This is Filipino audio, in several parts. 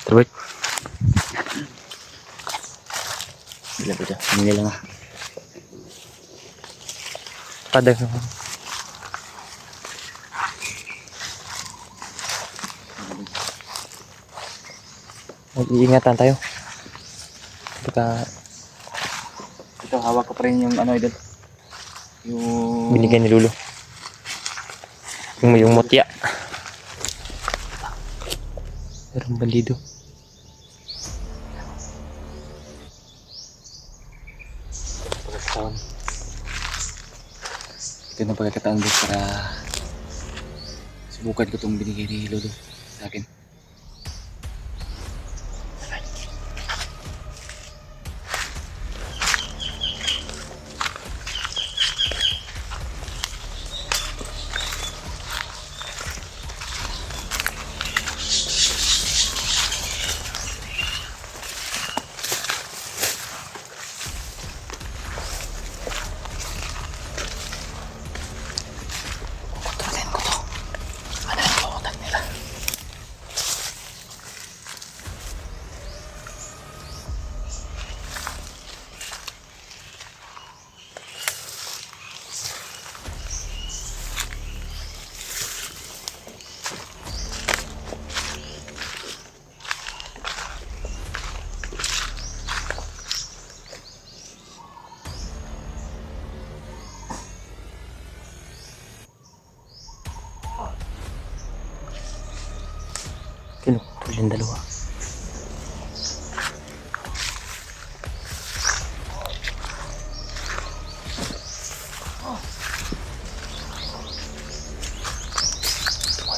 Terbaik. Bila beda. Ini lang ah. Padag naman. Mag-iingatan tayo. Baka Ito, hawak ko pa rin yung ano idol. Yung binigay ni Lolo. Yung mutya. Merong bandido. pagkakataon. Ito na pagkakataon din para subukan ko itong binigay ni Lolo sa akin. Kinukutol yung dalawa.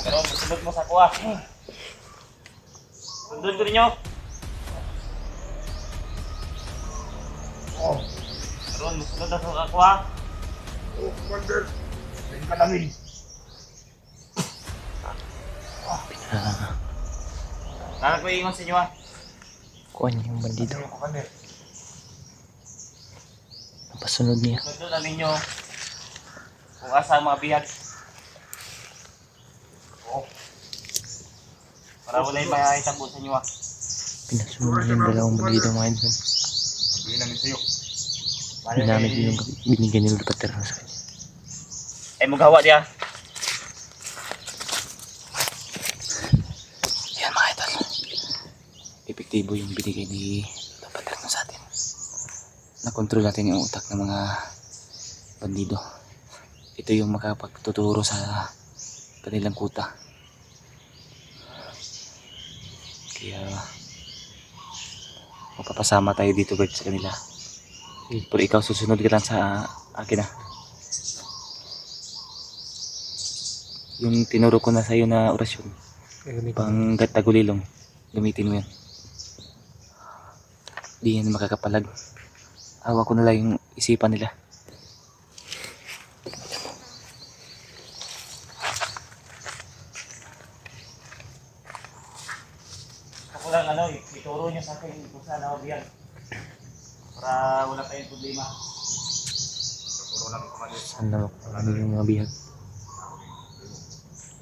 Pero masunod mo sa kuha. Sundod ko ninyo. Karon masunod na sa kuha. Commander, tingin ka namin. Nana ko iingon sa inyo ha. Kuha niya yung bandido. Commander. Napasunod niya. Sundod na ninyo kung asa ang mga bihag. Para wala yung mahitabo sa inyo ha. Pinasunod niya yung dalawang bandido mga idol. Sabihin namin sa'yo. Ginamit niya yung binigay ni Lolo Paterno sa kanya. Ay magawa diya. Yan mga idol. Epektibo yung binigay ni Lolo Paterno sa atin. Nakontrol natin yung utak ng mga bandido. Ito yung makapagtuturo sa kanilang kuta. Kaya mapapasama tayo dito guys sa kanila. Pero ikaw susunod ka lang sa akin ah. Yung tinuro ko na sa iyo na orasyon pang tagulilong, gamitin mo yan. Di yan makakapalag. Awa ko na lang yung isipan nila. Ako lang ano, ituro niyo sa akin kung saan ako diyan. Para wala tayong problema. Puro namin, Commander. Saan na makuha yung mga bihag?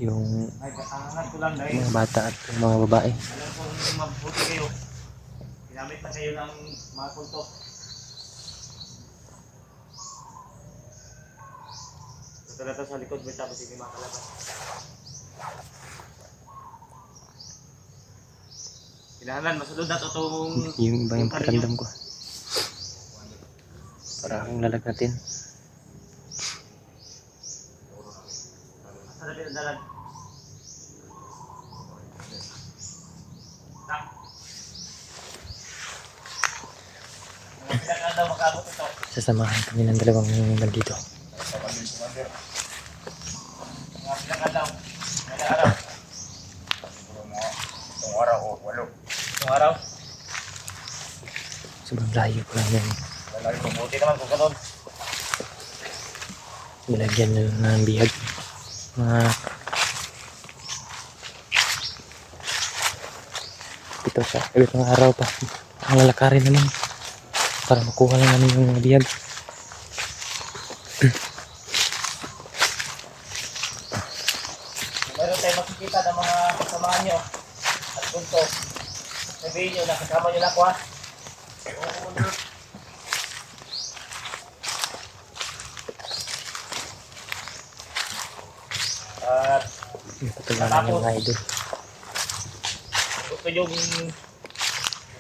Yung Ay, katangan ko lang dahil mga bata at yung mga babae. alam ko mabuti kayo. Ginamit na kayo ng mga kulto. Ito sa likod mo tapos hindi makalabas. Kailangan masunod na itong Yung iba yung kanyo. pakiramdam ko. Para akong lalag natin. Asa na pinadalan? Tak. Mga pinaka daw makabot ito. Sasamahan kami ng dalawang bandido. Mga pinaka daw. Mga araw. Puro mga itong araw o 8. Itong araw. Sobrang layo ko lang yan. Lalaki ko. Buti naman kung ganun. Nilagyan na ng bihag. Mga pitong araw pa. Ang lalakarin naman. Para makuha lang namin yung mga bihag. Meron tayo makikita ng mga kasamahan nyo at punto. sabihin nyo na kasama nyo na ako ha. At Patularan yung mga idol. gusto nyo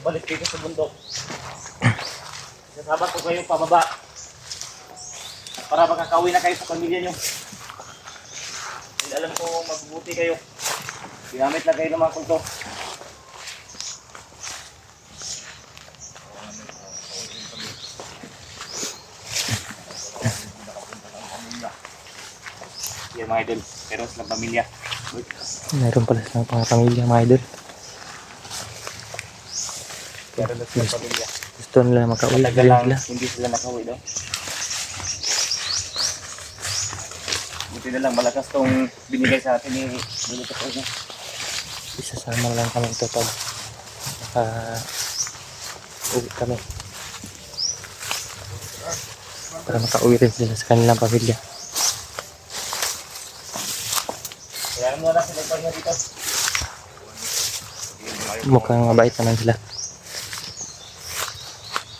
balik dito sa bundok. Kasama ko kayo pababa. Para makakauwi na kayo sa pamilya nyo. Dahil alam ko mabubuti kayo. Ginamit lang kayo ng mga kulto. Yan mga idol, pero silang pamilya. Meron pala silang mga pamilya mga idol. Pero silang pamilya. Gusto nila makauwi. Matagal lang Sila. hindi sila nakauwi daw. Buti na lang malakas tong binigay sa atin ni Luluto ko niya. Isasama lang kami ito pag uwi kami. Para makauwi rin sila sa kanilang pamilya. Kaya mo na sila niya dito. Mukhang mabait naman sila.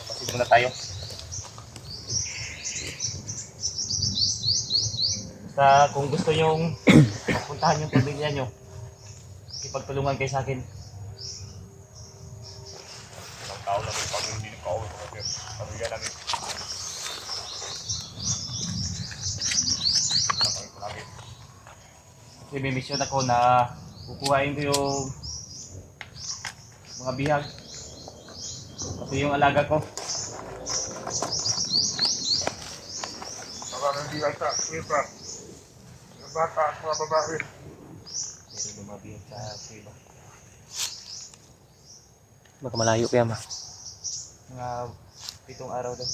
Kapatid muna tayo. Basta kung gusto nyong mapuntahan yung pamilya nyo, ipagtulungan kayo sa akin. Ilang tao namin pag hindi nakauwi ko kasi pamilya namin. Nakauwi ko namin. Kasi may mission ako na kukuhain ko yung mga bihag. Pati yung alaga ko. Baka hindi ata, iba. Yung bata at mga babae. Meron yung mga bihag sa iba. Baka malayo kaya ma. Mga 7 araw daw.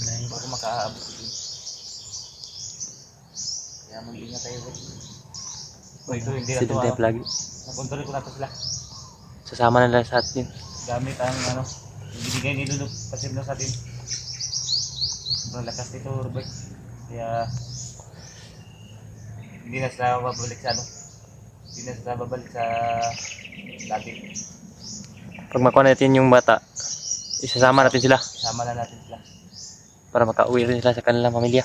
Malayo. Bago makaaabot dito. Kaya mag-ingat tayo. So ito hindi na Sila ito tayo lagi. nakontrol ko na ito sila. Sasama na lang sa atin. Gamit ang ano, yung binigay ni Lulu Pasim na sa atin. Sobrang lakas nito, Robert. Kaya hindi na sila babalik sa ano. Hindi na sila babalik sa dati. Pag makuha natin yung bata, isasama natin sila Sama na natin sila. para makauwi rin sila sa kanilang pamilya.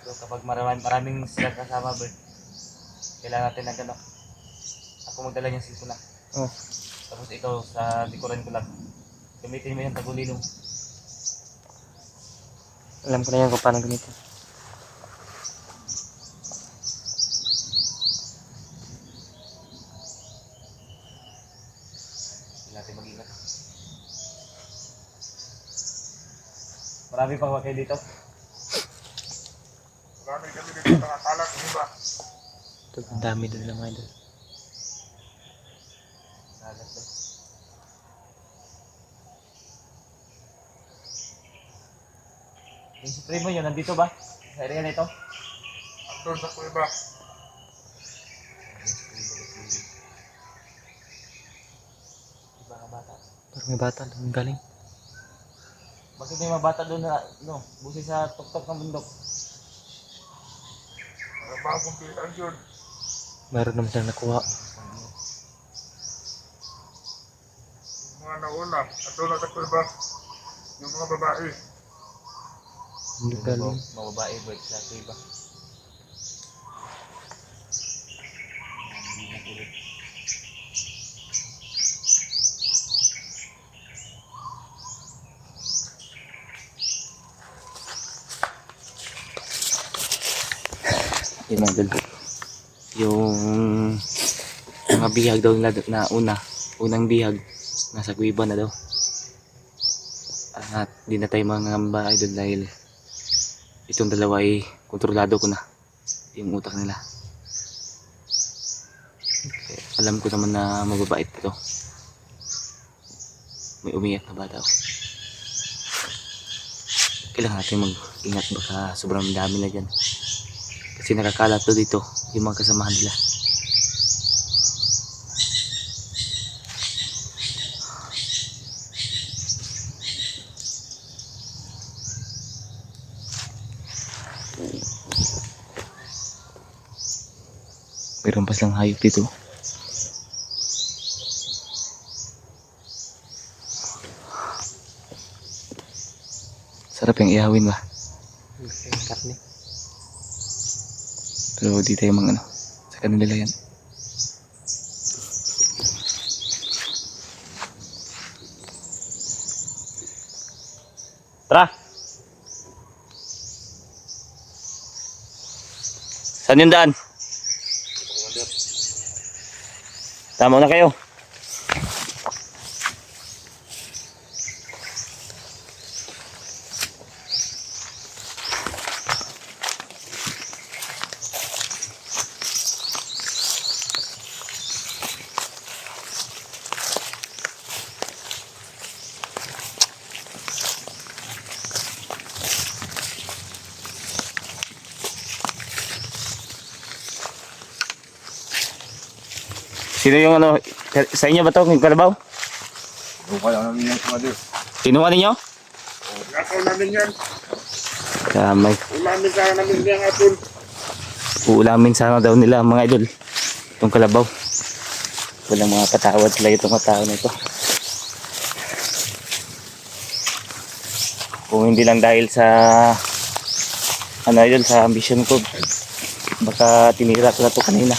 So kapag maraming sila kasama, Bert, kailangan natin ng ano. Ako magdala niyang silso na. Oh. Tapos ikaw sa likuran ko lang. Gamitin mo yung tagulilong. Alam ko na yan kung paano gamitin. Hindi natin mag-ingat. Marami pa kayo dito. Marami kami dito nakakalat, iba. Ito, ang dami doon ng mga idol. Nalat ba? Yung supremo nyo, nandito ba? Sa area na ito? Andun sa kuiba. Iba ka bata. Parang may bata doon galing. Bakit may mga bata doon na, no, busi sa tuktok ng bundok? Mga bagong pilihan yun. Meron naman silang nakuha. Yung mga nauna, andun na sa kuiba. Yung mga babae. Hindi galing. Mga babae, Bert, sa iba. Hindi na ulit. Yung mga idol, yung mga bihag daw nila na unang bihag nasa kuiba na daw. At di na tayo mangamba idol dahil itong dalawa ay kontrolado ko na yung utak nila. Kaya alam ko naman na mababait ito. May umiyak na bata. Kailangan natin mag-ingat, baka sobrang dami na dyan. Kasi nakakalat to dito yung mga kasamahan nila. Mayroon pa silang hayop dito. Sarap yung ihawin ba? Yung karne. Pero di tayo mga ano. Sa kanila yan. Tara! Saan yung daan? Tama na kayo. Sino yung ano, sa inyo ba ito, yung kalabaw? Buka lang namin yan, Commander. Kinuha ninyo? Nakaw namin yan. Kamay. Ulamin sana namin yan, Atol. Uulamin sana daw nila mga idol. Itong kalabaw. Walang mga patawad sila itong mga tao na ito. Kung hindi lang dahil sa ano idol, sa ambition ko, baka tinira ko na ito kanina.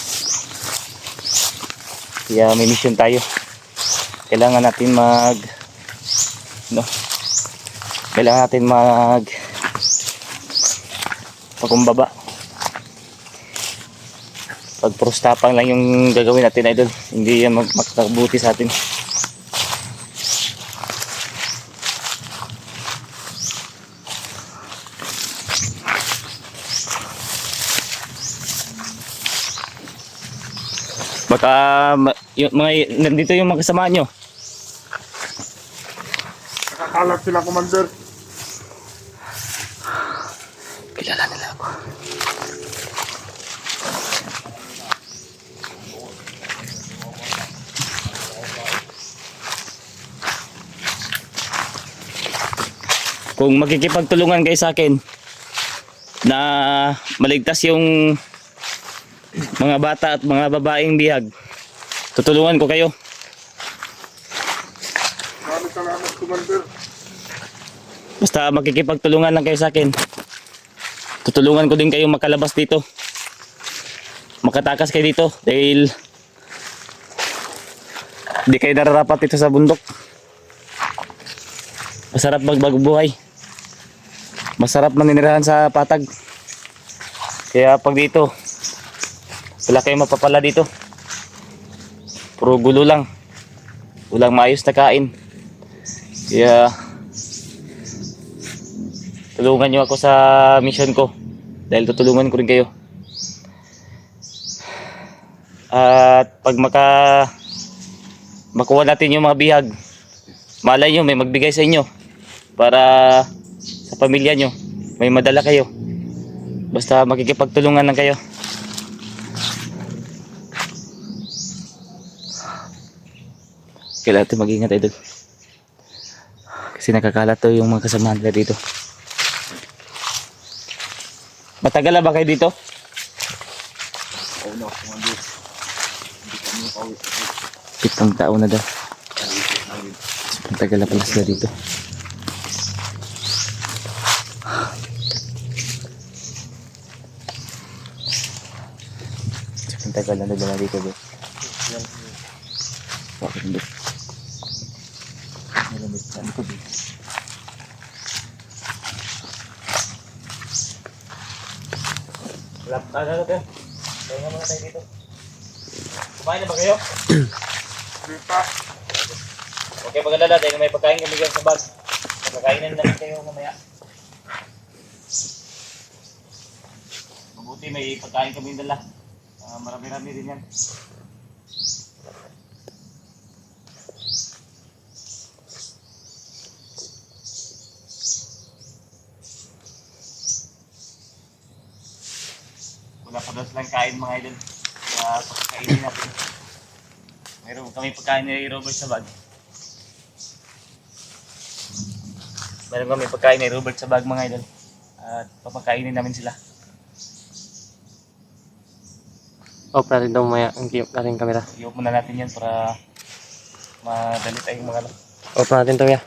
Kaya may mission tayo. Kailangan natin pakumbaba. Pagprostapang lang yung gagawin natin idol. Hindi yan makakabuti sa atin. Baka yung mga nandito yung mga kasama nyo. Nakakalat sila, Commander. Kilala nila ako. Kung makikipagtulungan kayo sa akin na maligtas yung mga bata at mga babaeng bihag, tutulungan ko kayo. Maraming salamat, Commander. Basta makikipagtulungan lang kayo sa akin, tutulungan ko din kayo makalabas dito, makatakas kayo dito dahil di kayo nararapat dito sa bundok. Masarap magbuhay, masarap maninirahan sa patag. Kaya pag dito wala kayong mapapala dito, puro gulo lang, walang maayos na kain. Kaya tulungan nyo ako sa mission ko dahil tutulungan ko rin kayo. At pag makuha natin yung mga bihag, malay nyo may magbigay sa inyo para sa pamilya nyo, may madala kayo. Basta makikipagtulungan lang kayo. Kailangan natin mag-ingat idol. Kasi nakakalat to yung mga kasamahan nila dito. Matagal na ba kayo dito? Oo na, Commander. Hindi kami pauwi. 7 taon na daw. Matagal na pala sila dito. Matagal na daw dito bro. Bakit hindi? Malamit sa likod eh. Wala pa tayo natin. Kaya nga muna tayo dito. Kumain na ba kayo? Hindi pa. Okay, maganda dahil may pagkain kami dyan sa bag. Pagkainan namin kayo mamaya. Mabuti may pagkain kami dala. Marami-rami din yan. Wala pa daw silang kain mga idol. Kaya pagkainin natin. Mayroon kami pagkain ni Robert sa bag. Meron kami pagkain ni Robert sa bag mga idol. At papakainin namin sila. Off natin daw maya ang tiyok natin camera. I-off muna natin yan para madali tayong mga ano. Off natin to ya.